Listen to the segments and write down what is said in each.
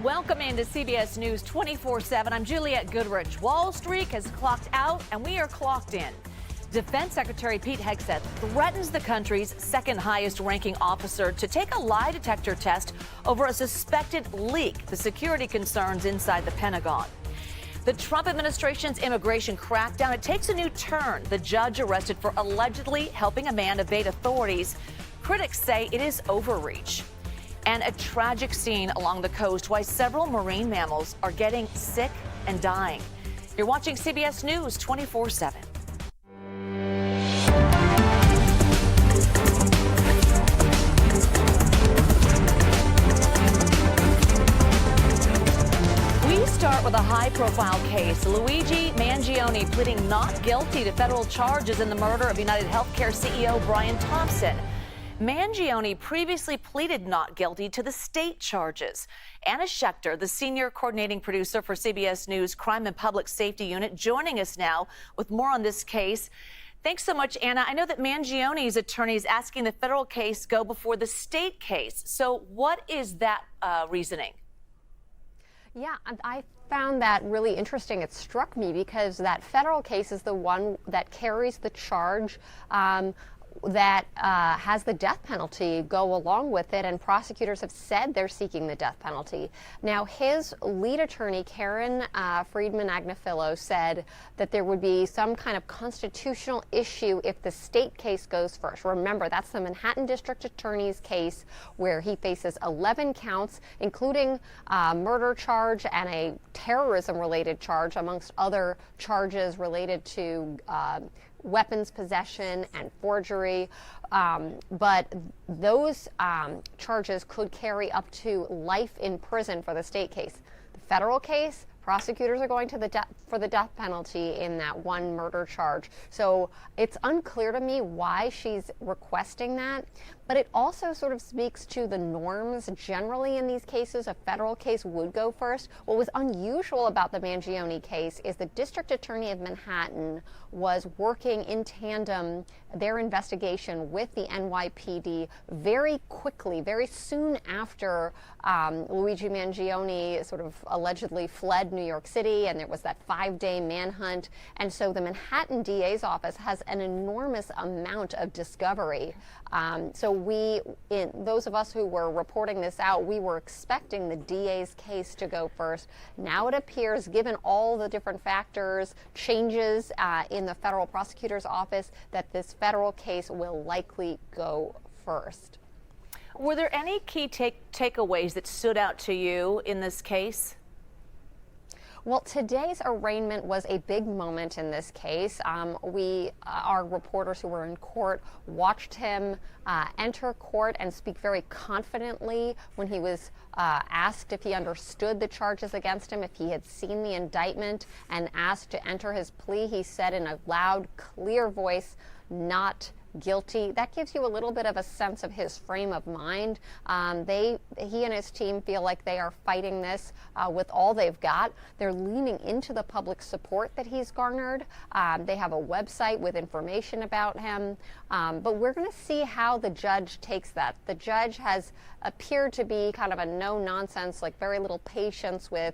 Welcome into CBS News 24/7. I'm Juliette Goodrich. Wall Street has clocked out and we are clocked in. Defense Secretary Pete Hegseth threatens the country's second highest ranking officer to take a lie detector test over a suspected leak, the security concerns inside the Pentagon. The Trump administration's immigration crackdown, it takes a new turn. The judge arrested for allegedly helping a man evade authorities. Critics say it is overreach. And a tragic scene along the coast why several marine mammals are getting sick and dying. You're watching CBS News 24/7. We start with a high-profile case. Luigi Mangione pleading not guilty to federal charges in the murder of United Healthcare CEO Brian Thompson. Mangione previously pleaded not guilty to the state charges. Anna Schechter, the senior coordinating producer for CBS News Crime and Public Safety Unit, joining us now with more on this case. Thanks so much, Anna. I know that Mangione's attorney is asking the federal case go before the state case. So what is that reasoning? Yeah, I found that really interesting. It struck me because that federal case is the one that carries the charge that has the death penalty go along with it, and prosecutors have said they're seeking the death penalty. Now, his lead attorney, Karen Friedman-Agnifilo, said that there would be some kind of constitutional issue if the state case goes first. Remember, that's the Manhattan District Attorney's case where he faces 11 counts, including a murder charge and a terrorism-related charge, amongst other charges related to weapons possession and forgery, but those charges could carry up to life in prison for the state case. The federal case, prosecutors are going to for the death penalty in that one murder charge. So it's unclear to me why she's requesting that, but it also sort of speaks to the norms generally in these cases. A federal case would go first. What was unusual about the Mangione case is the district attorney of Manhattan was working in tandem their investigation with the NYPD very quickly, very soon after Luigi Mangione sort of allegedly fled New York City, and there was that 5-day manhunt. And so the Manhattan DA's office has an enormous amount of discovery. So those of us who were reporting this out, we were expecting the DA's case to go first. Now it appears, given all the different factors, changes in the federal prosecutor's office, that this federal case will likely go first. Were there any key takeaways that stood out to you in this case? Well, today's arraignment was a big moment in this case. Our reporters who were in court watched him enter court and speak very confidently when he was asked if he understood the charges against him, if he had seen the indictment, and asked to enter his plea. He said in a loud, clear voice, "Not guilty." That gives you a little bit of a sense of his frame of mind. He and his team feel like they are fighting this with all they've got. They're leaning into the public support that he's garnered. They have a website with information about him. But we're going to see how the judge takes that. The judge has appeared to be kind of a no-nonsense, like very little patience with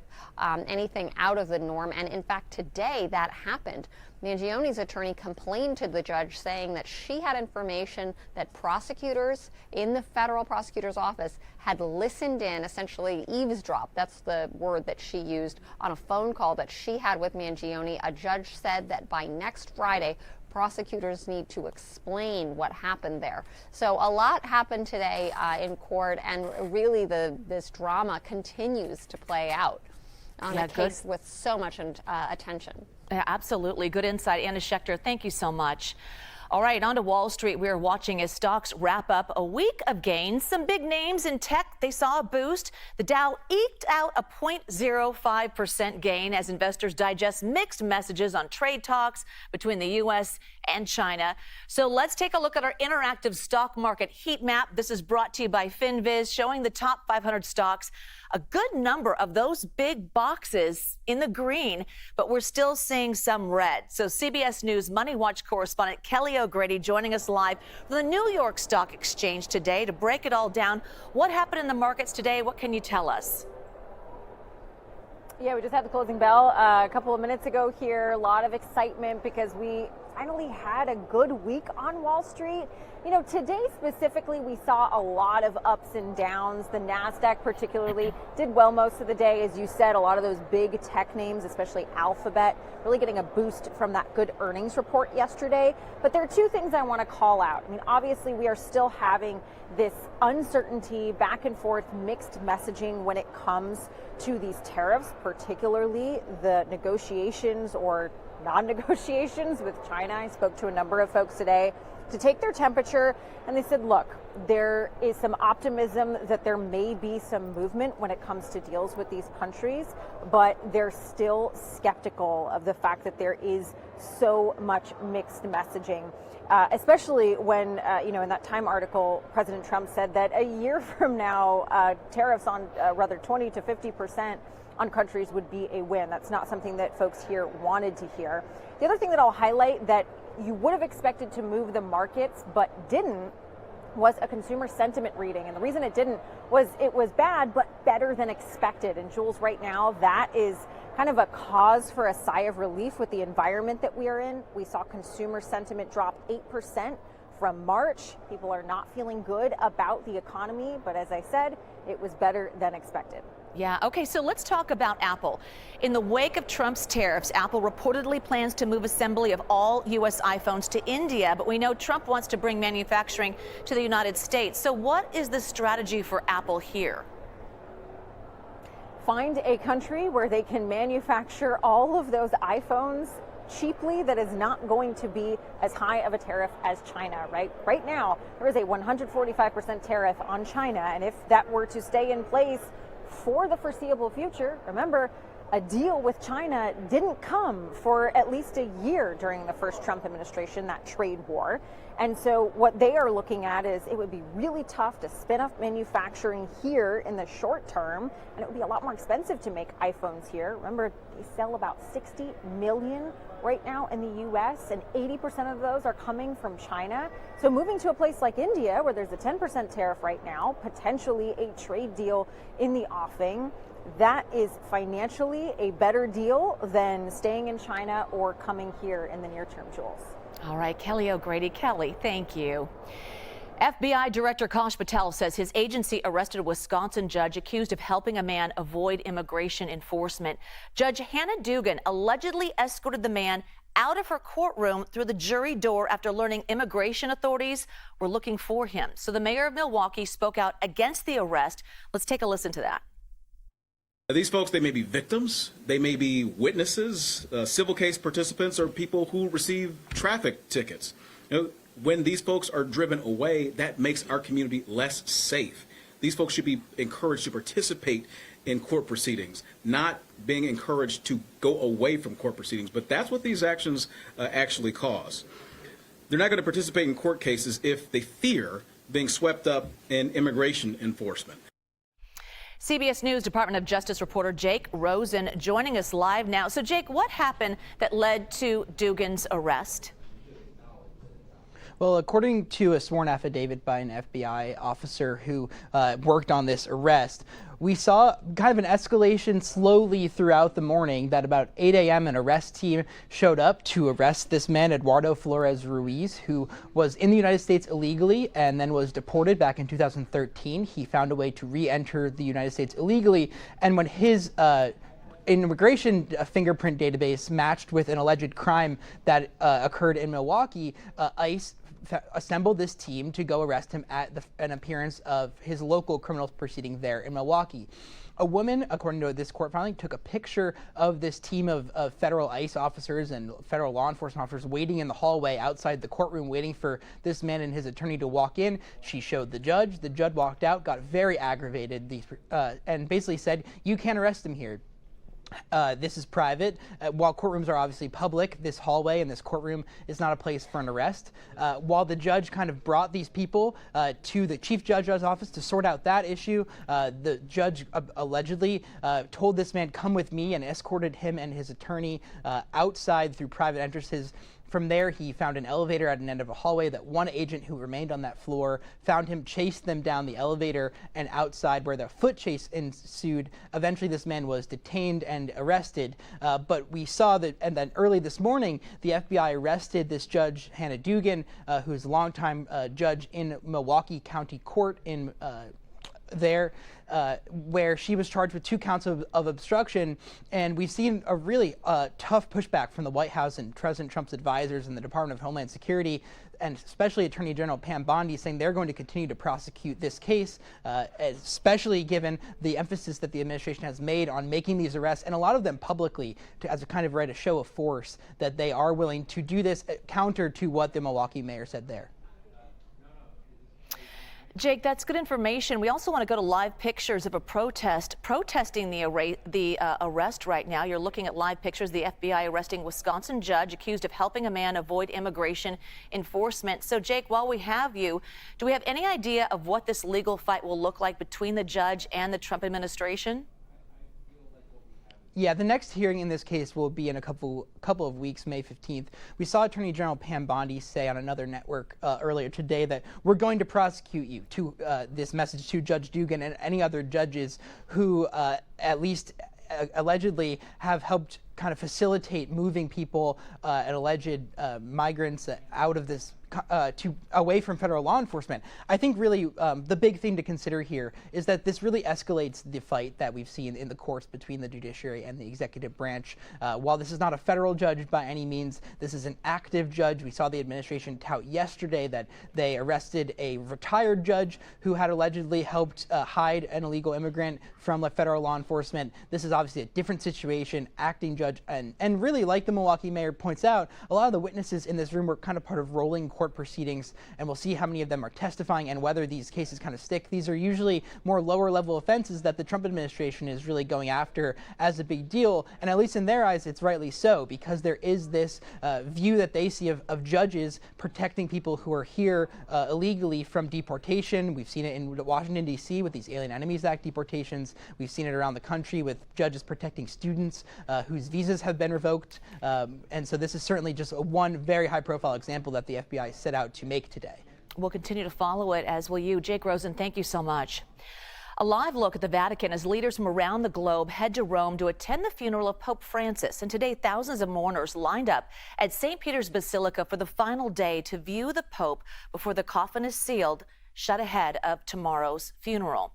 anything out of the norm. And in fact, today that happened. Mangione's attorney complained to the judge, saying that she had information that prosecutors in the federal prosecutor's office had listened in, essentially eavesdropped. That's the word that she used, on a phone call that she had with Mangione. A judge said that by next Friday, prosecutors need to explain what happened there. So a lot happened today in court, and really this drama continues to play out on a case with so much attention. Yeah, absolutely. Good insight. Anna Schechter, thank you so much. All right, on to Wall Street. We're watching as stocks wrap up a week of gains. Some big names in tech, they saw a boost. The Dow eked out a 0.05% gain as investors digest mixed messages on trade talks between the U.S. and China. So let's take a look at our interactive stock market heat map. This is brought to you by FinViz, showing the top 500 stocks. A good number of those big boxes in the green, but we're still seeing some red. So CBS News Money Watch correspondent Kelly O'Grady joining us live from the New York Stock Exchange today to break it all down. What happened in the markets today? What can you tell us? Yeah, we just had the closing bell a couple of minutes ago here. A lot of excitement because we finally had a good week on Wall Street. You know, today specifically, we saw a lot of ups and downs. The NASDAQ particularly did well most of the day. As you said, a lot of those big tech names, especially Alphabet, really getting a boost from that good earnings report yesterday. But there are two things I want to call out. I mean, obviously, we are still having this uncertainty, back and forth, mixed messaging when it comes to these tariffs, particularly the negotiations or non-negotiations with China. I spoke to a number of folks today to take their temperature, and they said, look, there is some optimism that there may be some movement when it comes to deals with these countries, but they're still skeptical of the fact that there is so much mixed messaging, especially when, in that Time article, President Trump said that a year from now, tariffs on rather 20 to 50% on countries would be a win. That's not something that folks here wanted to hear. The other thing that I'll highlight that you would have expected to move the markets but didn't was a consumer sentiment reading. And the reason it didn't was it was bad, but better than expected. And Jules, right now, that is kind of a cause for a sigh of relief with the environment that we are in. We saw consumer sentiment drop 8% from March. People are not feeling good about the economy, but as I said, it was better than expected. Yeah, okay, so let's talk about Apple. In the wake of Trump's tariffs, Apple reportedly plans to move assembly of all U.S. iPhones to India, but we know Trump wants to bring manufacturing to the United States. So what is the strategy for Apple here? Find a country where they can manufacture all of those iPhones cheaply that is not going to be as high of a tariff as China, right? Right now, there is a 145% tariff on China, and if that were to stay in place for the foreseeable future, remember, a deal with China didn't come for at least a year during the first Trump administration, that trade war. And so what they are looking at is it would be really tough to spin up manufacturing here in the short term, and it would be a lot more expensive to make iPhones here. Remember, they sell about 60 million right now in the U.S., and 80% of those are coming from China. So moving to a place like India, where there's a 10% tariff right now, potentially a trade deal in the offing, that is financially a better deal than staying in China or coming here in the near term, Jules. All right, Kelly O'Grady. Kelly, thank you. FBI Director Kash Patel says his agency arrested a Wisconsin judge accused of helping a man avoid immigration enforcement. Judge Hannah Dugan allegedly escorted the man out of her courtroom through the jury door after learning immigration authorities were looking for him. So the mayor of Milwaukee spoke out against the arrest. Let's take a listen to that. These folks, they may be victims, they may be witnesses, civil case participants, or people who receive traffic tickets. When these folks are driven away, that makes our community less safe. These folks should be encouraged to participate in court proceedings, not being encouraged to go away from court proceedings. But that's what these actions actually cause. They're not going to participate in court cases if they fear being swept up in immigration enforcement. CBS News Department of Justice reporter Jake Rosen joining us live now. So, Jake, what happened that led to Dugan's arrest? Well, according to a sworn affidavit by an FBI officer who worked on this arrest, we saw kind of an escalation slowly throughout the morning that about 8 a.m. an arrest team showed up to arrest this man, Eduardo Flores Ruiz, who was in the United States illegally and then was deported back in 2013. He found a way to re-enter the United States illegally, and when his immigration fingerprint database matched with an alleged crime that occurred in Milwaukee, ICE assembled this team to go arrest him at an appearance of his local criminal proceeding there in Milwaukee. A woman, according to this court filing, took a picture of this team of federal ICE officers and federal law enforcement officers waiting in the hallway outside the courtroom, waiting for this man and his attorney to walk in. She showed the judge. The judge walked out, got very aggravated, and basically said, "You can't arrest him here. This is private." While courtrooms are obviously public, this hallway and this courtroom is not a place for an arrest. While the judge kind of brought these people to the chief judge's office to sort out that issue, the judge allegedly told this man, "Come with me," and escorted him and his attorney outside through private entrances From there, he found an elevator at an end of a hallway that one agent who remained on that floor found him, chased them down the elevator and outside, where the foot chase ensued. Eventually, this man was detained and arrested. But we saw that, and then early this morning, the FBI arrested this judge, Hannah Dugan, who's a longtime judge in Milwaukee County Court in where she was charged with 2 counts of obstruction. And we've seen a really tough pushback from the White House and President Trump's advisors and the Department of Homeland Security, and especially Attorney General Pam Bondi, saying they're going to continue to prosecute this case, especially given the emphasis that the administration has made on making these arrests, and a lot of them publicly, as a kind of a show of force, that they are willing to do this, counter to what the Milwaukee mayor said there. Jake, that's good information. We also want to go to live pictures of a protest protesting the arrest right now. You're looking at live pictures. The FBI arresting Wisconsin judge accused of helping a man avoid immigration enforcement. So, Jake, while we have you, do we have any idea of what this legal fight will look like between the judge and the Trump administration? Yeah, the next hearing in this case will be in a couple of weeks, May 15th. We saw Attorney General Pam Bondi say on another network earlier today that we're going to prosecute you, to this message to Judge Dugan and any other judges who at least allegedly have helped kind of facilitate moving people and alleged migrants out of this away from federal law enforcement. I think really the big thing to consider here is that this really escalates the fight that we've seen in the courts between the judiciary and the executive branch. While this is not a federal judge by any means, this is an active judge. We saw the administration tout yesterday that they arrested a retired judge who had allegedly helped hide an illegal immigrant from federal law enforcement. This is obviously a different situation, acting judge, and really, like the Milwaukee mayor points out, a lot of the witnesses in this room were kind of part of rolling court proceedings, and we'll see how many of them are testifying and whether these cases kind of stick. These are usually more lower level offenses that the Trump administration is really going after as a big deal, and at least in their eyes it's rightly so, because there is this view that they see of judges protecting people who are here illegally from deportation. We've seen it in Washington, D.C. with these Alien Enemies Act deportations. We've seen it around the country with judges protecting students whose visas have been revoked, and so this is certainly just one very high profile example that the FBI set out to make today. We'll continue to follow it, as will you. Jake Rosen, thank you so much. A live look at the Vatican as leaders from around the globe head to Rome to attend the funeral of Pope Francis. And today, thousands of mourners lined up at St. Peter's Basilica for the final day to view the Pope before the coffin is sealed, shut ahead of tomorrow's funeral.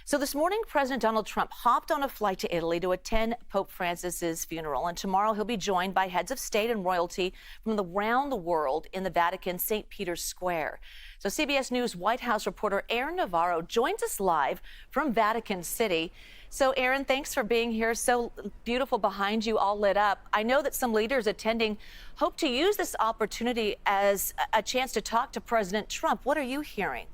So this morning, President Donald Trump hopped on a flight to Italy to attend Pope Francis's funeral. And tomorrow he'll be joined by heads of state and royalty from around the world in the Vatican, St. Peter's Square. So CBS News White House reporter Aaron Navarro joins us live from Vatican City. So Aaron, thanks for being here. So beautiful behind you, all lit up. I know that some leaders attending hope to use this opportunity as a chance to talk to President Trump. What are you hearing?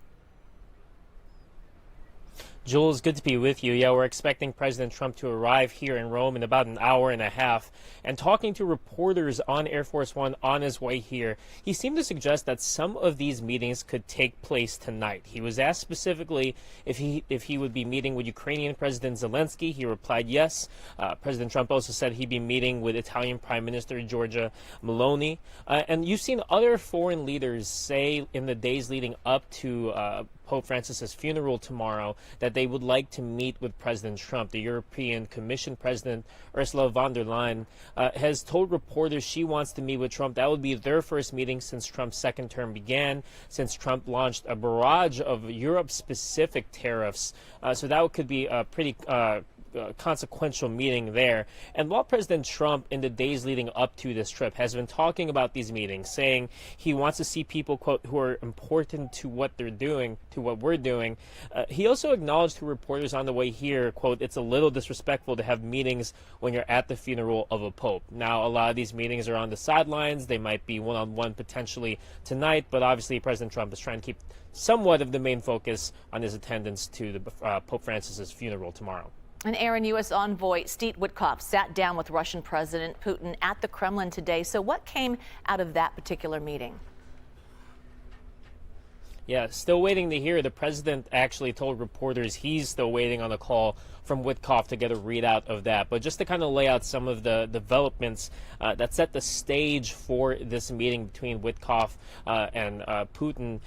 Jules, good to be with you. Yeah, we're expecting President Trump to arrive here in Rome in about an hour and a half. And talking to reporters on Air Force One on his way here, he seemed to suggest that some of these meetings could take place tonight. He was asked specifically if he would be meeting with Ukrainian President Zelensky. He replied yes. President Trump also said he'd be meeting with Italian Prime Minister Giorgia Meloni. And you've seen other foreign leaders say in the days leading up to Pope Francis's funeral tomorrow that they would like to meet with President Trump. The European Commission President Ursula von der Leyen has told reporters she wants to meet with Trump. That would be their first meeting since Trump's second term began, since Trump launched a barrage of Europe-specific tariffs. So that could be a pretty consequential meeting there. And while President Trump, in the days leading up to this trip, has been talking about these meetings, saying he wants to see people, quote, who are important to what they're doing, to what we're doing, he also acknowledged to reporters on the way here, quote, it's a little disrespectful to have meetings when you're at the funeral of a pope. Now, a lot of these meetings are on the sidelines. They might be one-on-one potentially tonight, but obviously President Trump is trying to keep somewhat of the main focus on his attendance to the Pope Francis's funeral tomorrow. And Aaron, U.S. envoy Steve Witkoff sat down with Russian President Putin at the Kremlin today. So what came out of that particular meeting? Yeah, still waiting to hear. The president actually told reporters he's still waiting on a call from Witkoff to get a readout of that. But just to kind of lay out some of the developments that set the stage for this meeting between Witkoff and Putin.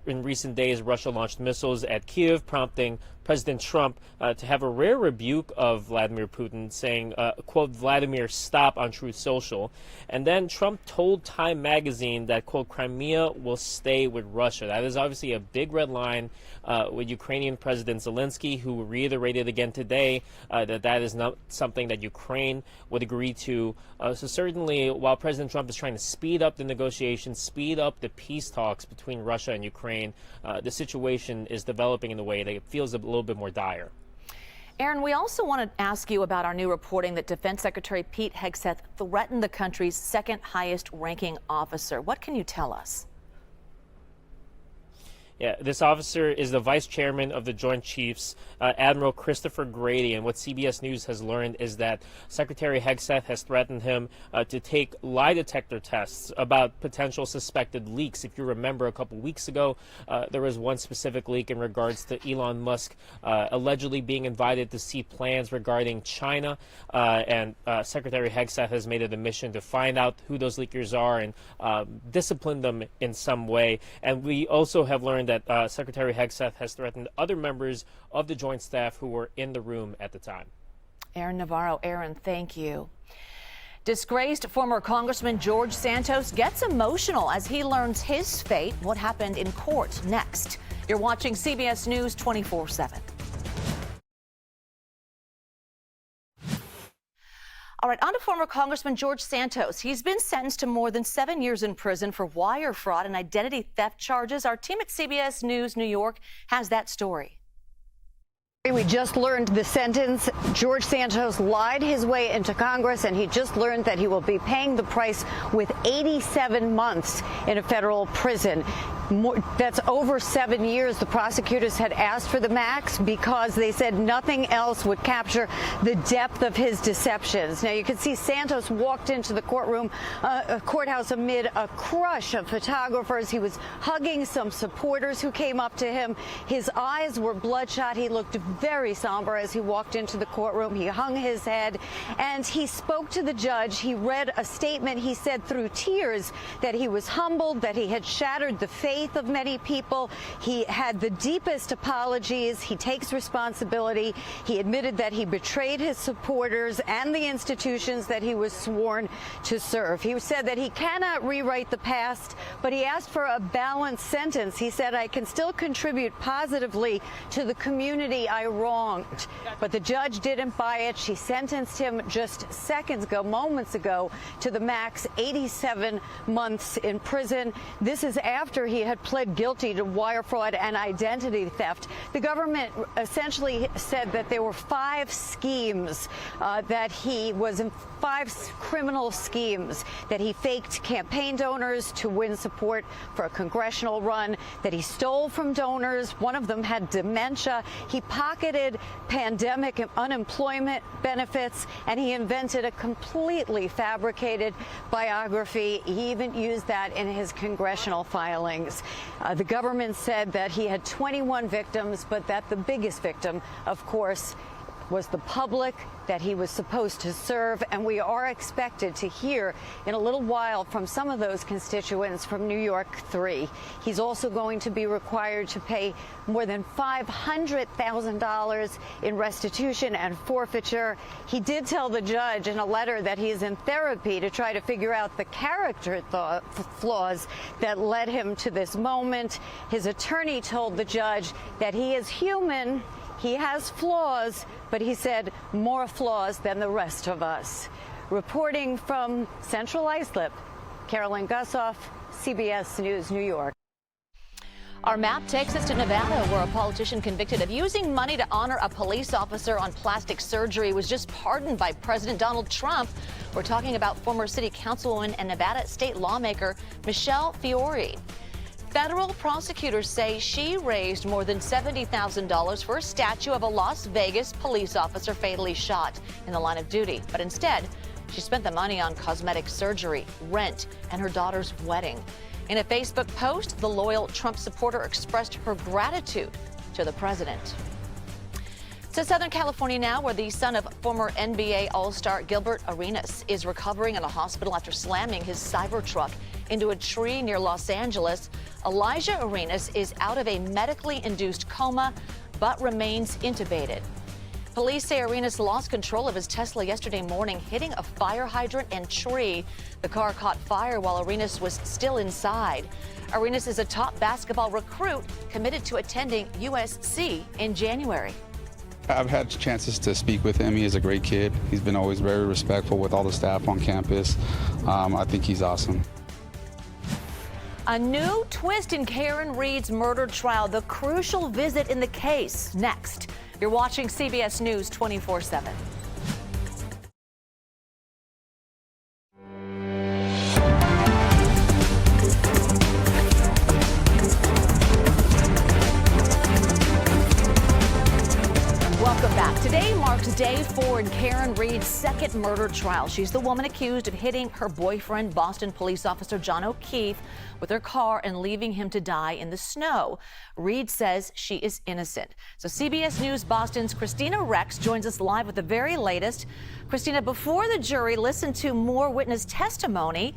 In recent days, Russia launched missiles at Kyiv, prompting President Trump to have a rare rebuke of Vladimir Putin, saying, quote, "Vladimir, stop," on Truth Social. And then Trump told Time magazine that, quote, "Crimea will stay with Russia." That is obviously a big red line with Ukrainian President Zelensky, who reiterated again today that is not something that Ukraine would agree to. So certainly, while President Trump is trying to speed up the negotiations, speed up the peace talks between Russia and Ukraine, the situation is developing in a way that it feels a little bit more dire. Aaron, we also want to ask you about our new reporting that Defense Secretary Pete Hegseth threatened the country's second highest ranking officer. What can you tell us? Yeah, this officer is the vice chairman of the Joint Chiefs, Admiral Christopher Grady. And what CBS News has learned is that Secretary Hegseth has threatened him to take lie detector tests about potential suspected leaks. If you remember, a couple weeks ago, there was one specific leak in regards to Elon Musk allegedly being invited to see plans regarding China. And Secretary Hegseth has made it a mission to find out who those leakers are and discipline them in some way. And we also have learned that Secretary Hegseth has threatened other members of the joint staff who were in the room at the time. Aaron Navarro. Aaron, thank you. Disgraced former Congressman George Santos gets emotional as he learns his fate. What happened in court next? You're watching CBS News 24/7. All right, on to former Congressman George Santos. He's been sentenced to more than 7 years in prison for wire fraud and identity theft charges. Our team at CBS News New York has that story. We just learned the sentence. George Santos lied his way into Congress, and he just learned that he will be paying the price with 87 months in a federal prison. That's over 7 years. The prosecutors had asked for the max because they said nothing else would capture the depth of his deceptions. Now, you can see Santos walked into the courthouse amid a crush of photographers. He was hugging some supporters who came up to him. His eyes were bloodshot. He looked very somber as he walked into the courtroom. He hung his head and he spoke to the judge. He read a statement. He said through tears that he was humbled, that he had shattered the faith of many people. He had the deepest apologies. He takes responsibility. He admitted that he betrayed his supporters and the institutions that he was sworn to serve. He said that he cannot rewrite the past, but he asked for a balanced sentence. He said, "I can still contribute positively to the community I wronged." But the judge didn't buy it. She sentenced him just seconds ago, moments ago, to the max 87 months in prison. This is after he had pled guilty to wire fraud and identity theft. The government essentially said that there were 5 schemes, that he was in 5 criminal schemes, that he faked campaign donors to win support for a congressional run, that he stole from donors. One of them had dementia. He pocketed pandemic and unemployment benefits, and he invented a completely fabricated biography. He even used that in his congressional filings. The government said that he had 21 victims, but that the biggest victim, of course, was the public that he was supposed to serve. And we are expected to hear in a little while from some of those constituents from New York 3. He's also going to be required to pay more than $500,000 in restitution and forfeiture. He did tell the judge in a letter that he is in therapy to try to figure out the character flaws that led him to this moment. His attorney told the judge that he is human. He has flaws, but he said more flaws than the rest of us. Reporting from Central Islip, Carolyn Gussoff, CBS News, New York. Our map takes us to Nevada, where a politician convicted of using money to honor a police officer on plastic surgery was just pardoned by President Donald Trump. We're talking about former city councilwoman and Nevada state lawmaker Michelle Fiore. Federal prosecutors say she raised more than $70,000 for a statue of a Las Vegas police officer fatally shot in the line of duty. But instead, she spent the money on cosmetic surgery, rent, and her daughter's wedding. In a Facebook post, the loyal Trump supporter expressed her gratitude to the president. To Southern California now, where the son of former NBA All-Star Gilbert Arenas is recovering in a hospital after slamming his Cybertruck into a tree near Los Angeles. Elijah Arenas is out of a medically induced coma, but remains intubated. Police say Arenas lost control of his Tesla yesterday morning, hitting a fire hydrant and tree. The car caught fire while Arenas was still inside. Arenas is a top basketball recruit committed to attending USC in January. I've had chances to speak with him. He is a great kid. He's been always very respectful with all the staff on campus. I think he's awesome. A new twist in Karen Read's murder trial, the crucial visit in the case. Next, you're watching CBS News 24/7. Welcome back. Today marks day 4 in Karen Read's second murder trial. She's the woman accused of hitting her boyfriend, Boston police officer John O'Keefe, with her car and leaving him to die in the snow. Read says she is innocent. So CBS News Boston's Christina Rex joins us live with the very latest. Christina, before the jury listened to more witness testimony,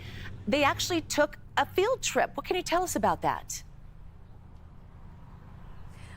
they actually took a field trip. What can you tell us about that?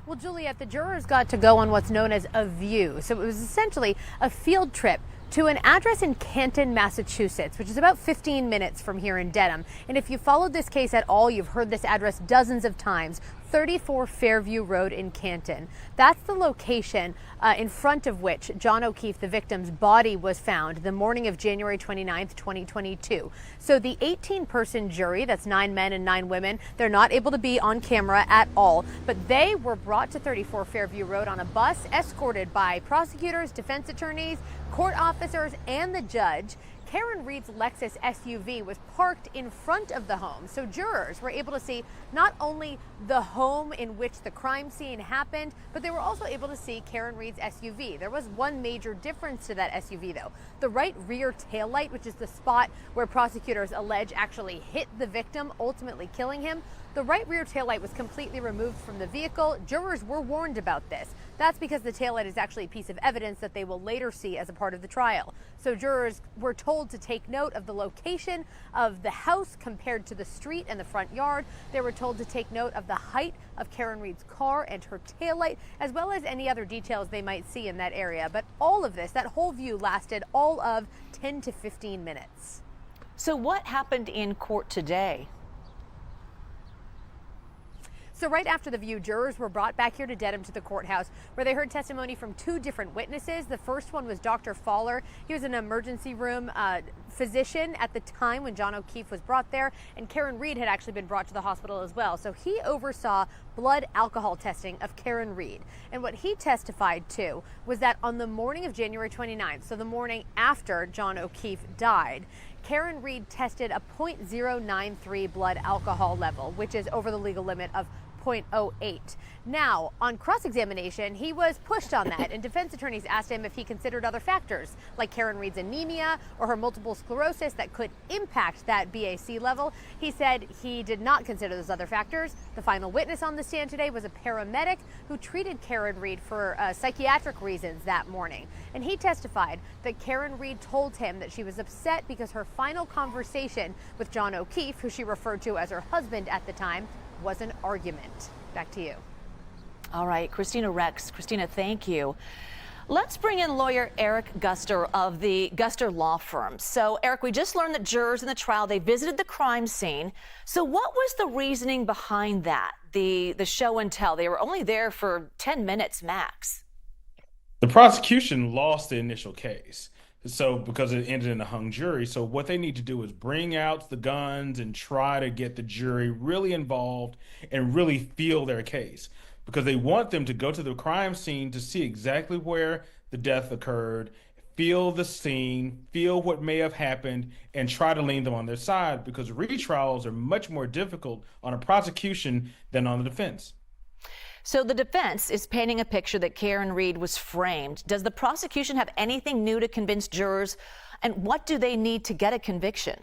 Well, Juliet, the jurors got to go on what's known as a view. So it was essentially a field trip to an address in Canton, Massachusetts, which is about 15 minutes from here in Dedham. And if you followed this case at all, you've heard this address dozens of times. 34 Fairview Road in Canton. That's the location in front of which John O'Keefe, the victim's body, was found the morning of January 29th, 2022. So the 18-person jury, that's 9 men and 9 women, they're not able to be on camera at all, but they were brought to 34 Fairview Road on a bus, escorted by prosecutors, defense attorneys, court officers, and the judge. Karen Read's Lexus SUV was parked in front of the home, so jurors were able to see not only the home in which the crime scene happened, but they were also able to see Karen Read's SUV. There was one major difference to that SUV, though. The right rear taillight, which is the spot where prosecutors allege actually hit the victim, ultimately killing him, the right rear taillight was completely removed from the vehicle. Jurors were warned about this. That's because the taillight is actually a piece of evidence that they will later see as a part of the trial. So jurors were told to take note of the location of the house compared to the street and the front yard. They were told to take note of the height of Karen Read's car and her taillight, as well as any other details they might see in that area. But all of this, that whole view, lasted all of 10 to 15 minutes. So what happened in court today? So right after the view, jurors were brought back here to Dedham to the courthouse, where they heard testimony from 2 different witnesses. The first one was Dr. Fowler. He was an emergency room physician at the time when John O'Keefe was brought there, and Karen Read had actually been brought to the hospital as well. So he oversaw blood alcohol testing of Karen Read. And what he testified to was that on the morning of January 29th, so the morning after John O'Keefe died, Karen Read tested a .093 blood alcohol level, which is over the legal limit of .08. Now, on cross-examination, he was pushed on that, and defense attorneys asked him if he considered other factors, like Karen Read's anemia or her multiple sclerosis, that could impact that BAC level. He said he did not consider those other factors. The final witness on the stand today was a paramedic who treated Karen Read for psychiatric reasons that morning. And he testified that Karen Read told him that she was upset because her final conversation with John O'Keefe, who she referred to as her husband at the time, was an argument. Back to you. All right, Christina Rex. Christina, thank you. Let's bring in lawyer Eric Guster of the Guster Law Firm. So, Eric, we just learned that jurors in the trial, they visited the crime scene. So what was the reasoning behind that, the show and tell? They were only there for 10 minutes max. The prosecution lost the initial case. So because it ended in a hung jury. So what they need to do is bring out the guns and try to get the jury really involved and really feel their case, because they want them to go to the crime scene to see exactly where the death occurred, feel the scene, feel what may have happened, and try to lean them on their side, because retrials are much more difficult on a prosecution than on the defense. So the defense is painting a picture that Karen Read was framed. Does the prosecution have anything new to convince jurors? And what do they need to get a conviction?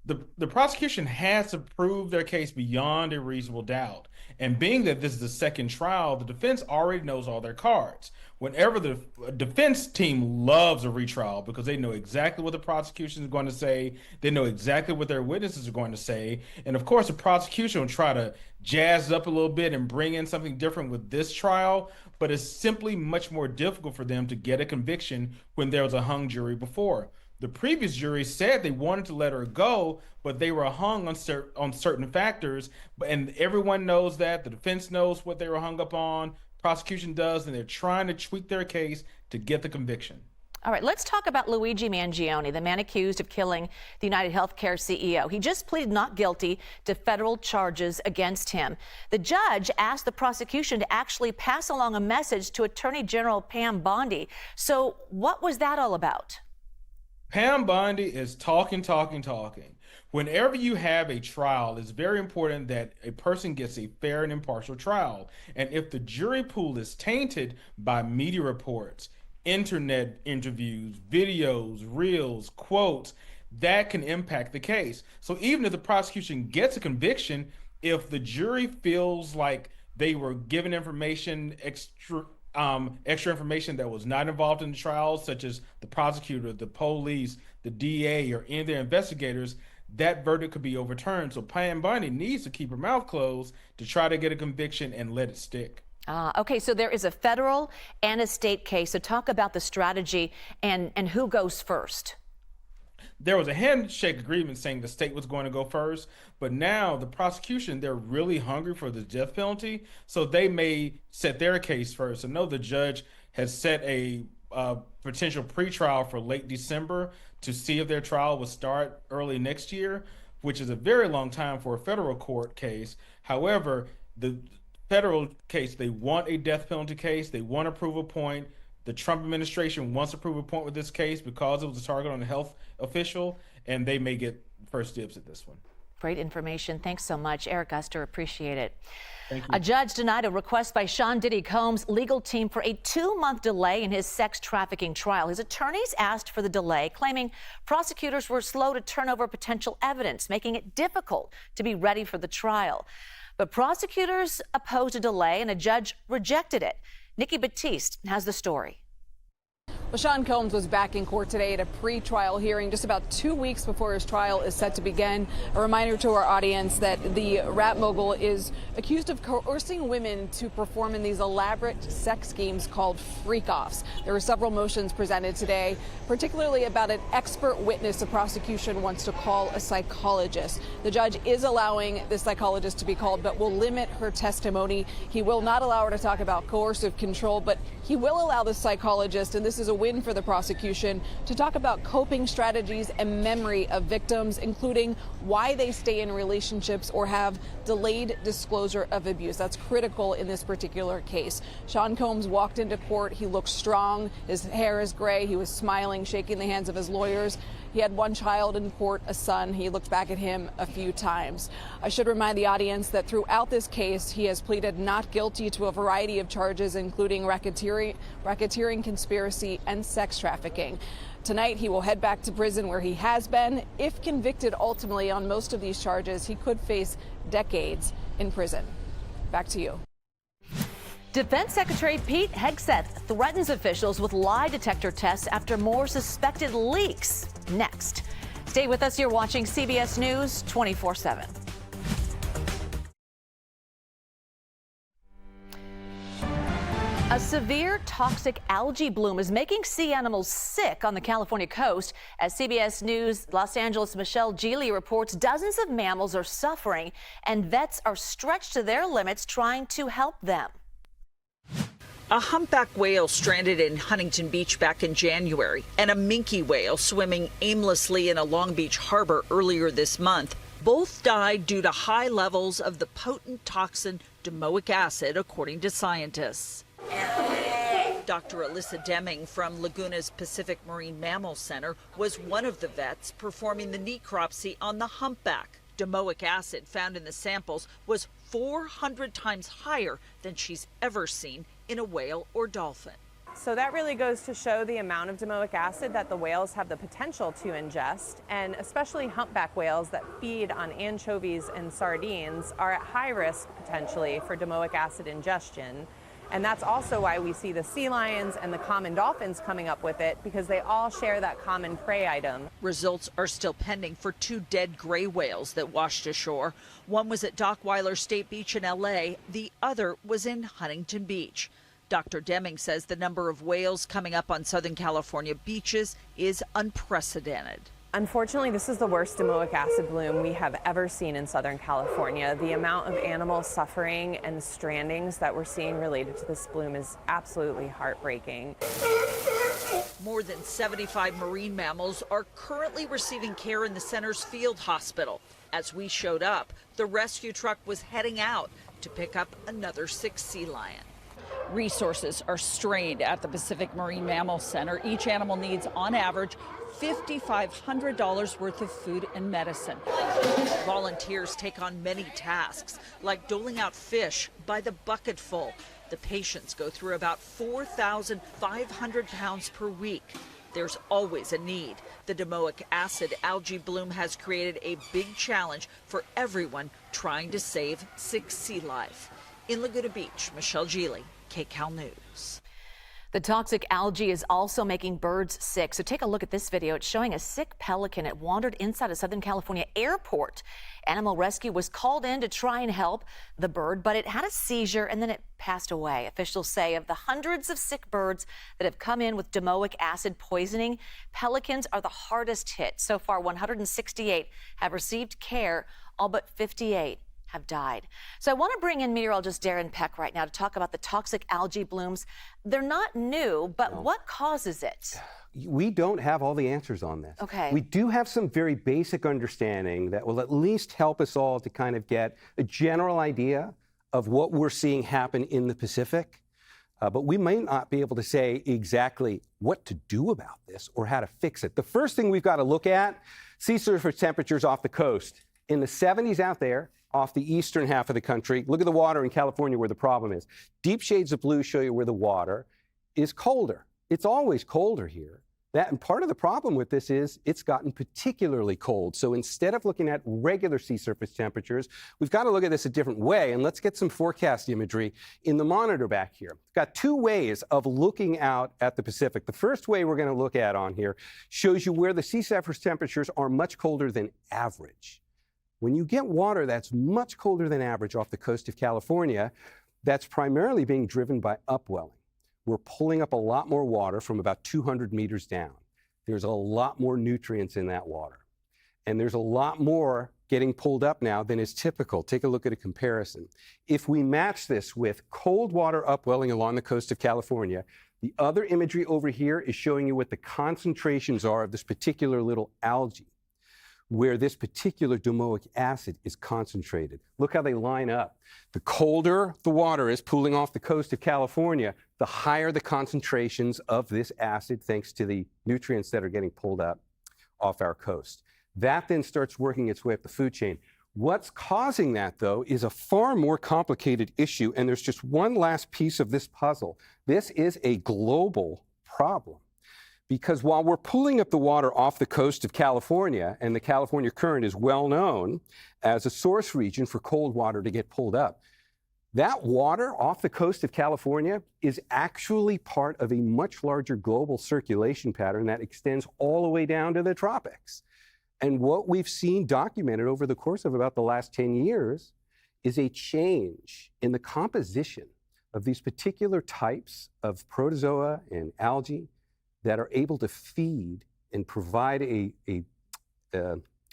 the prosecution has to prove their case beyond a reasonable doubt. And being that this is the second trial, the defense already knows all their cards. Whenever the defense team loves a retrial because they know exactly what the prosecution is going to say, they know exactly what their witnesses are going to say, and of course the prosecution will try to jazz it up a little bit and bring in something different with this trial, but it's simply much more difficult for them to get a conviction when there was a hung jury before. The previous jury said they wanted to let her go, but they were hung on certain factors, and everyone knows that. The defense knows what they were hung up on, prosecution does, and they're trying to tweak their case to get the conviction. All right, let's talk about Luigi Mangione, the man accused of killing the United Healthcare CEO. He just pleaded not guilty to federal charges against him. The judge asked the prosecution to actually pass along a message to Attorney General Pam Bondi. So what was that all about? Pam Bondi is talking. Whenever you have a trial, it's very important that a person gets a fair and impartial trial. And if the jury pool is tainted by media reports, internet interviews, videos, reels, quotes, that can impact the case. So even if the prosecution gets a conviction, if the jury feels like they were given information, extra information that was not involved in the trial, such as the prosecutor, the police, the DA, or any of their investigators, that verdict could be overturned. So Pam Bondi needs to keep her mouth closed to try to get a conviction and let it stick. Okay, so there is a federal and a state case. So talk about the strategy and who goes first. There was a handshake agreement saying the state was going to go first, but now the prosecution, they're really hungry for the death penalty, so they may set their case first. I know the judge has set a potential pretrial for late December to see if their trial will start early next year, which is a very long time for a federal court case. However, the federal case, they want a death penalty case, they want to prove a point. The Trump administration wants to prove a point with this case because it was a target on a health official, and they may get first dibs at this one. Great information. Thanks so much, Eric Guster. Appreciate it. Thank you. A judge denied a request by Sean Diddy Combs' legal team for a 2-month delay in his sex trafficking trial. His attorneys asked for the delay, claiming prosecutors were slow to turn over potential evidence, making it difficult to be ready for the trial. But prosecutors opposed a delay, and a judge rejected it. Nikki Batiste has the story. Well, Sean Combs was back in court today at a pre-trial hearing just about 2 weeks before his trial is set to begin. A reminder to our audience that the rap mogul is accused of coercing women to perform in these elaborate sex schemes called freak-offs. There were several motions presented today, particularly about an expert witness the prosecution wants to call a psychologist. The judge is allowing this psychologist to be called, but will limit her testimony. He will not allow her to talk about coercive control, but he will allow the psychologist, and this is a win for the prosecution, to talk about coping strategies and memory of victims, including why they stay in relationships or have delayed disclosure of abuse. That's critical in this particular case. Sean Combs walked into court. He looked strong. His hair is gray. He was smiling, shaking the hands of his lawyers. He had one child in court, a son. He looked back at him a few times. I should remind the audience that throughout this case, he has pleaded not guilty to a variety of charges, including racketeering, conspiracy, and sex trafficking. Tonight, he will head back to prison where he has been. If convicted ultimately on most of these charges, he could face decades in prison. Back to you. Defense Secretary Pete Hegseth threatens officials with lie detector tests after more suspected leaks. Next. Stay with us. You're watching CBS News 24/7. A severe toxic algae bloom is making sea animals sick on the California coast. As CBS News Los Angeles' Michelle Geely reports, dozens of mammals are suffering, and vets are stretched to their limits trying to help them. A humpback whale stranded in Huntington Beach back in January, and a minke whale swimming aimlessly in a Long Beach harbor earlier this month. Both died due to high levels of the potent toxin domoic acid, according to scientists. Dr. Alyssa Deming from Laguna's Pacific Marine Mammal Center was one of the vets performing the necropsy on the humpback. Domoic acid found in the samples was 400 times higher than she's ever seen in a whale or dolphin. So that really goes to show the amount of domoic acid that the whales have the potential to ingest, and especially humpback whales that feed on anchovies and sardines are at high risk potentially for domoic acid ingestion. And that's also why we see the sea lions and the common dolphins coming up with it, because they all share that common prey item. Results are still pending for 2 dead gray whales that washed ashore. One was at Dockweiler State Beach in L.A., the other was in Huntington Beach. Dr. Deming says the number of whales coming up on Southern California beaches is unprecedented. Unfortunately, this is the worst domoic acid bloom we have ever seen in Southern California. The amount of animal suffering and strandings that we're seeing related to this bloom is absolutely heartbreaking. More than 75 marine mammals are currently receiving care in the center's field hospital. As we showed up, the rescue truck was heading out to pick up another 6 sea lion. Resources are strained at the Pacific Marine Mammal Center. Each animal needs, on average, $5,500 worth of food and medicine. Volunteers take on many tasks, like doling out fish by the bucketful. The patients go through about 4,500 pounds per week. There's always a need. The domoic acid algae bloom has created a big challenge for everyone trying to save 6 sea life. In Laguna Beach, Michelle Geely, KCAL News. The toxic algae is also making birds sick. So take a look at this video. It's showing a sick pelican. It wandered inside a Southern California airport. Animal rescue was called in to try and help the bird, but it had a seizure and then it passed away. Officials say of the hundreds of sick birds that have come in with domoic acid poisoning, pelicans are the hardest hit. So far, 168 have received care, all but 58 have died. So I want to bring in meteorologist Darren Peck right now to talk about the toxic algae blooms. They're not new, but what causes it? We don't have all the answers on this. Okay. We do have some very basic understanding that will at least help us all to kind of get a general idea of what we're seeing happen in the Pacific. But we may not be able to say exactly what to do about this or how to fix it. The first thing we've got to look at, sea surface temperatures off the coast. In the 70s out there, off the eastern half of the country. Look at the water in California where the problem is. Deep shades of blue show you where the water is colder. It's always colder here. And part of the problem with this is it's gotten particularly cold. So instead of looking at regular sea surface temperatures, we've got to look at this a different way. And let's get some forecast imagery in the monitor back here. We've got 2 ways of looking out at the Pacific. The first way we're going to look at on here shows you where the sea surface temperatures are much colder than average. When you get water that's much colder than average off the coast of California, that's primarily being driven by upwelling. We're pulling up a lot more water from about 200 meters down. There's a lot more nutrients in that water. And there's a lot more getting pulled up now than is typical. Take a look at a comparison. If we match this with cold water upwelling along the coast of California, the other imagery over here is showing you what the concentrations are of this particular little algae, where this particular domoic acid is concentrated. Look how they line up. The colder the water is pooling off the coast of California, the higher the concentrations of this acid, thanks to the nutrients that are getting pulled up off our coast. That then starts working its way up the food chain. What's causing that, though, is a far more complicated issue, and there's just one last piece of this puzzle. This is a global problem. Because while we're pulling up the water off the coast of California, and the California current is well known as a source region for cold water to get pulled up, that water off the coast of California is actually part of a much larger global circulation pattern that extends all the way down to the tropics. And what we've seen documented over the course of about the last 10 years is a change in the composition of these particular types of protozoa and algae that are able to feed and provide a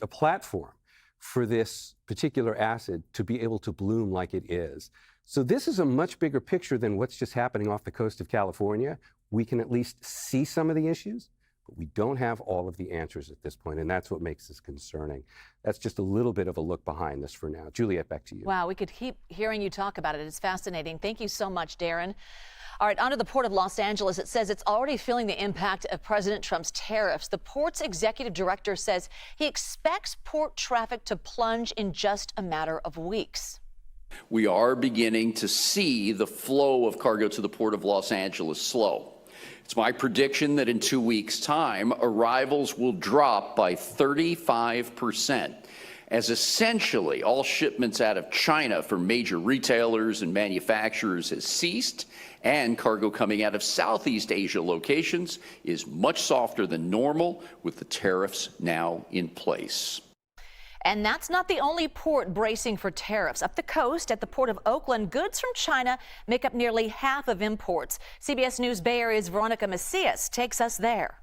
platform for this particular acid to be able to bloom like it is. So this is a much bigger picture than what's just happening off the coast of California. We can at least see some of the issues, but we don't have all of the answers at this point, and that's what makes this concerning. That's just a little bit of a look behind this for now. Juliet, back to you. Wow, we could keep hearing you talk about it. It's fascinating. Thank you so much, Darren. All right, on to the Port of Los Angeles. It says it's already feeling the impact of President Trump's tariffs. The port's executive director says he expects port traffic to plunge in just a matter of weeks. We are beginning to see the flow of cargo to the Port of Los Angeles slow. It's my prediction that in 2 weeks' time, arrivals will drop by 35%, as essentially all shipments out of China for major retailers and manufacturers has ceased, and cargo coming out of Southeast Asia locations is much softer than normal, with the tariffs now in place. And that's not the only port bracing for tariffs. Up the coast at the port of Oakland, goods from China make up nearly half of imports. CBS News Bay Area's Veronica Macias takes us there.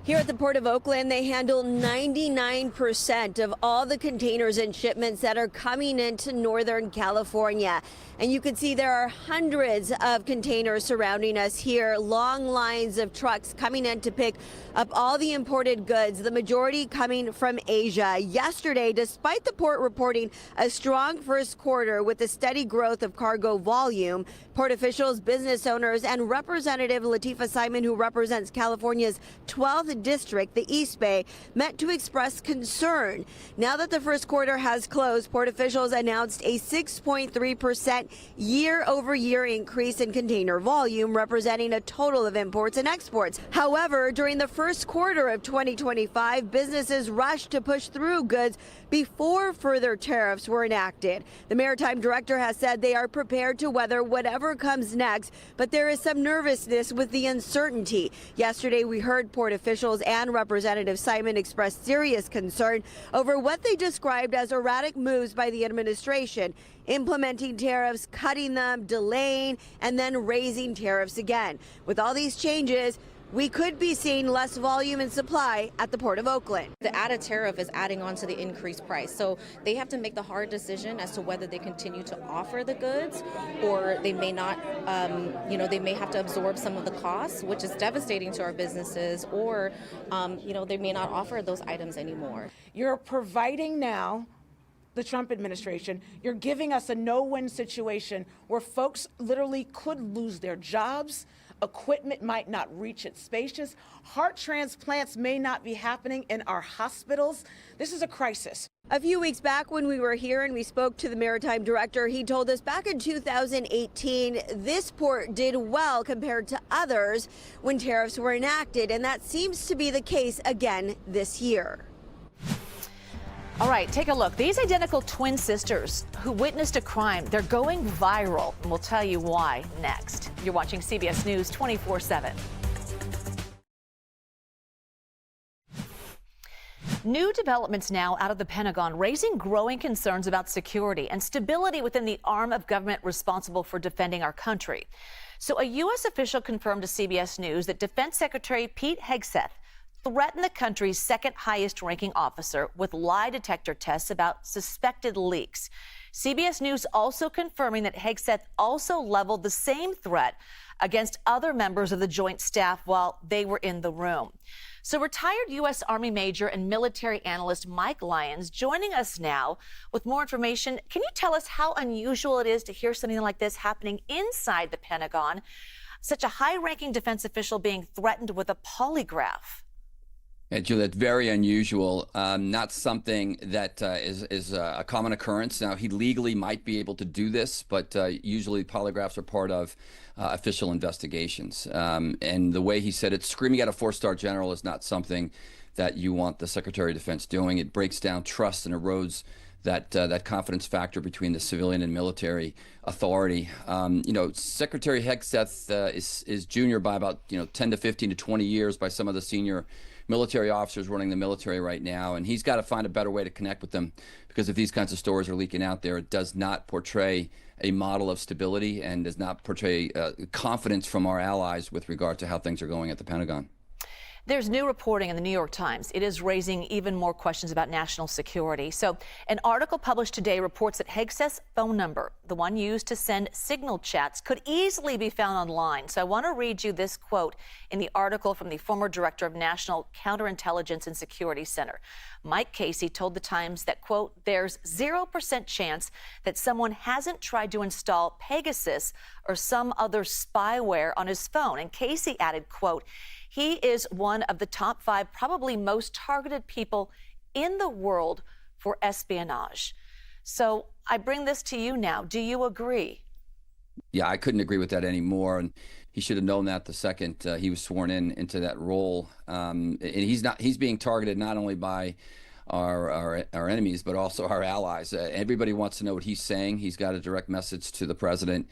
Here at the Port of Oakland, they handle 99% of all the containers and shipments that are coming into Northern California. And you can see there are hundreds of containers surrounding us here, long lines of trucks coming in to pick up all the imported goods, the majority coming from Asia. Yesterday, despite the port reporting a strong first quarter with a steady growth of cargo volume, port officials, business owners, and Representative Latifah Simon, who represents California's 12th district, the East Bay, met to express concern. Now that the first quarter has closed, port officials announced a 6.3% year-over-year increase in container volume, representing a total of imports and exports. However, during the first quarter of 2025, businesses rushed to push through goods before further tariffs were enacted. The Maritime Director has said they are prepared to weather whatever comes next, but there is some nervousness with the uncertainty. Yesterday, we heard port officials and Representative Simon express serious concern over what they described as erratic moves by the administration, implementing tariffs, cutting them, delaying, and then raising tariffs again. With all these changes, we could be seeing less volume and supply at the Port of Oakland. The added tariff is adding on to the increased price. So they have to make the hard decision as to whether they continue to offer the goods or they may not, they may have to absorb some of the costs, which is devastating to our businesses, or, they may not offer those items anymore. You're providing now, the Trump administration, you're giving us a no-win situation where folks literally could lose their jobs. Equipment might not reach its spaces. Heart transplants may not be happening in our hospitals. This is a crisis. A few weeks back when we were here and we spoke to the Maritime Director, he told us back in 2018, this port did well compared to others when tariffs were enacted, and that seems to be the case again this year. All right, take a look. These identical twin sisters who witnessed a crime, they're going viral, and we'll tell you why next. You're watching CBS News 24/7. New developments now out of the Pentagon raising growing concerns about security and stability within the arm of government responsible for defending our country. So a U.S. official confirmed to CBS News that Defense Secretary Pete Hegseth threatened the country's second highest ranking officer with lie detector tests about suspected leaks. CBS News also confirming that Hegseth also leveled the same threat against other members of the Joint Staff while they were in the room. So retired U.S. Army Major and military analyst Mike Lyons joining us now with more information. Can you tell us how unusual it is to hear something like this happening inside the Pentagon? Such a high-ranking defense official being threatened with a polygraph. Yeah, Juliet, very unusual. Not something that is a common occurrence. Now, he legally might be able to do this, but usually polygraphs are part of official investigations. And the way he said it, screaming at a four-star general is not something that you want the Secretary of Defense doing. It breaks down trust and erodes that confidence factor between the civilian and military authority. Secretary Hegseth is junior by about 10 to 15 to 20 years by some of the senior military officers running the military right now, and he's got to find a better way to connect with them, because if these kinds of stories are leaking out there, it does not portray a model of stability and does not portray confidence from our allies with regard to how things are going at the Pentagon. There's new reporting in the New York Times. It is raising even more questions about national security. So an article published today reports that Hegseth's phone number, the one used to send signal chats, could easily be found online. So I want to read you this quote in the article from the former director of National Counterintelligence and Security Center. Mike Casey told the Times that, quote, there's 0% chance that someone hasn't tried to install Pegasus or some other spyware on his phone. And Casey added, quote, he is one of the top 5 probably most targeted people in the world for espionage. So I bring this to you now. Do you agree? Yeah, I couldn't agree with that anymore. And He should have known that the second he was sworn into that role. And he's being targeted not only by our enemies, but also our allies. Everybody wants to know what he's saying. He's got a direct message to the president.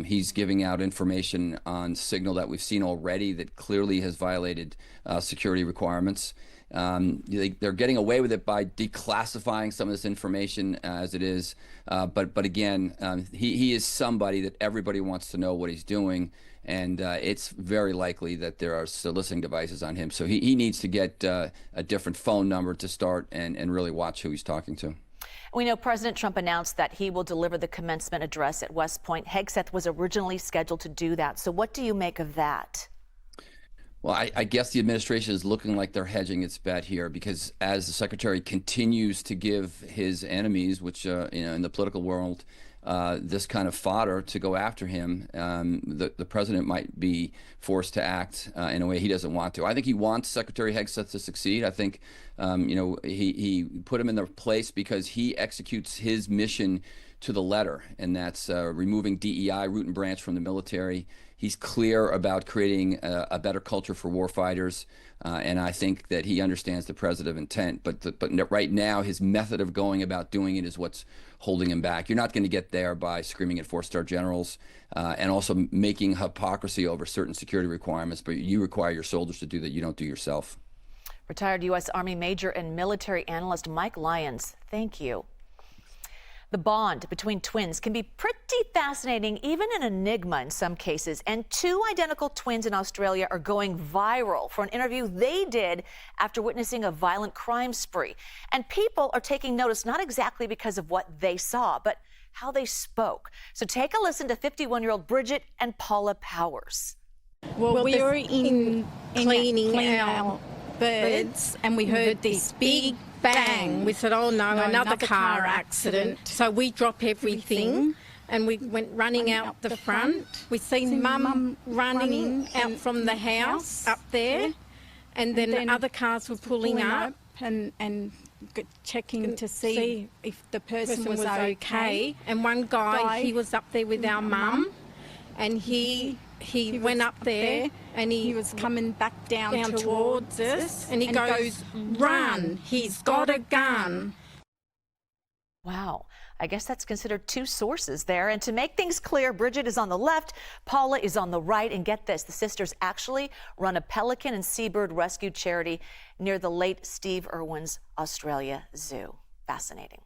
He's giving out information on signal that we've seen already that clearly has violated security requirements. They're getting away with it by declassifying some of this information as it is. But again, he is somebody that everybody wants to know what he's doing. And it's very likely that there are soliciting devices on him. So he needs to get a different phone number to start and really watch who he's talking to. We know President Trump announced that he will deliver the commencement address at West Point. Hegseth was originally scheduled to do that. So what do you make of that? Well, I guess the administration is looking like they're hedging its bet here, because as the secretary continues to give his enemies, which in the political world, this kind of fodder to go after him, the president might be forced to act in a way he doesn't want to. I think he wants Secretary Hegseth to succeed. I think he put him in their place because he executes his mission to the letter, and that's removing DEI, root and branch, from the military. He's clear about creating a better culture for warfighters, and I think that he understands the president's intent. But right now, his method of going about doing it is what's holding him back. You're not going to get there by screaming at four-star generals and also making hypocrisy over certain security requirements, but you require your soldiers to do that you don't do yourself. Retired U.S. Army Major and military analyst Mike Lyons, thank you. The bond between twins can be pretty fascinating, even an enigma in some cases. And two identical twins in Australia are going viral for an interview they did after witnessing a violent crime spree. And people are taking notice, not exactly because of what they saw, but how they spoke. So take a listen to 51-year-old Bridget and Paula Powers. Well, we were in cleaning our birds and we heard this big bang. We said, oh no, another car accident. So we drop everything and we went running out the front. We seen Mum running out from the house up there, and then other cars were pulling up and checking to see if the person was okay. And one guy, he was up there with our mum, and he went up there and he was coming back down towards us, and he goes, run, he's got a gun. Wow. I guess that's considered two sources there. And to make things clear, Bridget is on the left, Paula is on the right. And get this, the sisters actually run a pelican and seabird rescue charity near the late Steve Irwin's Australia Zoo. Fascinating.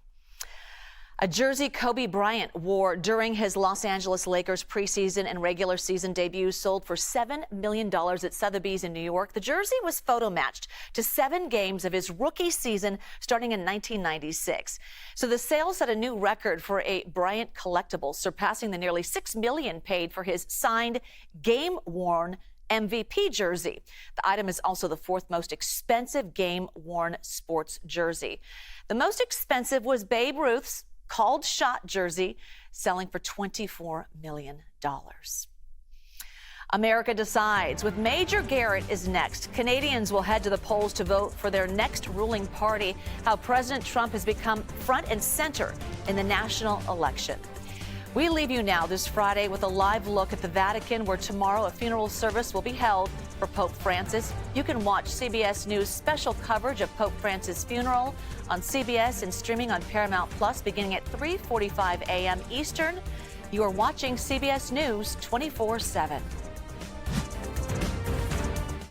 A jersey Kobe Bryant wore during his Los Angeles Lakers preseason and regular season debuts sold for $7 million at Sotheby's in New York. The jersey was photo matched to 7 games of his rookie season starting in 1996. So the sale set a new record for a Bryant collectible, surpassing the nearly $6 million paid for his signed, game-worn MVP jersey. The item is also the 4th most expensive game-worn sports jersey. The most expensive was Babe Ruth's called shot jersey, selling for $24 million. America decides with Major Garrett is next. Canadians will head to the polls to vote for their next ruling party. How President Trump has become front and center in the national election. We leave you now this Friday with a live look at the Vatican, where tomorrow a funeral service will be held for Pope Francis. You can watch CBS News special coverage of Pope Francis' funeral on CBS and streaming on Paramount Plus beginning at 3:45 a.m. Eastern. You are watching CBS News 24/7.